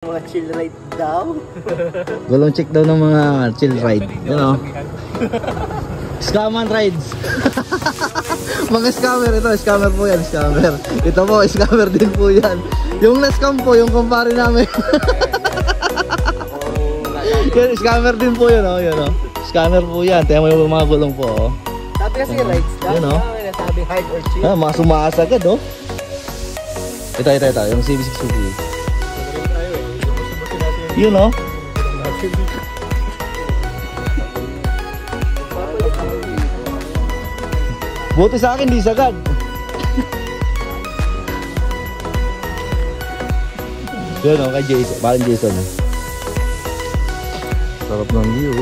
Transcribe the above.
Mga chill ride daw. Gulong check daw ng mga chill ride. You know? Scam and rides. Mga scammer ito. Scammer po yan. Scammer. Ito po. Scammer din po yan. Yung na-scam po. Yung kumpare namin. Yan, scammer din po yun. Oh, yun oh. Scammer po yan. Tiyan mo yung mga gulong po. Oh. Sabi kasi rides daw. Yun oh. Sabi hard or chill. Ah, mga sumaas agad oh. Ito. Yung CB650. Yun oh. Buti sa akin, di sagad. Yun oh, kay Jason. Parang Jason. Sarap ng view.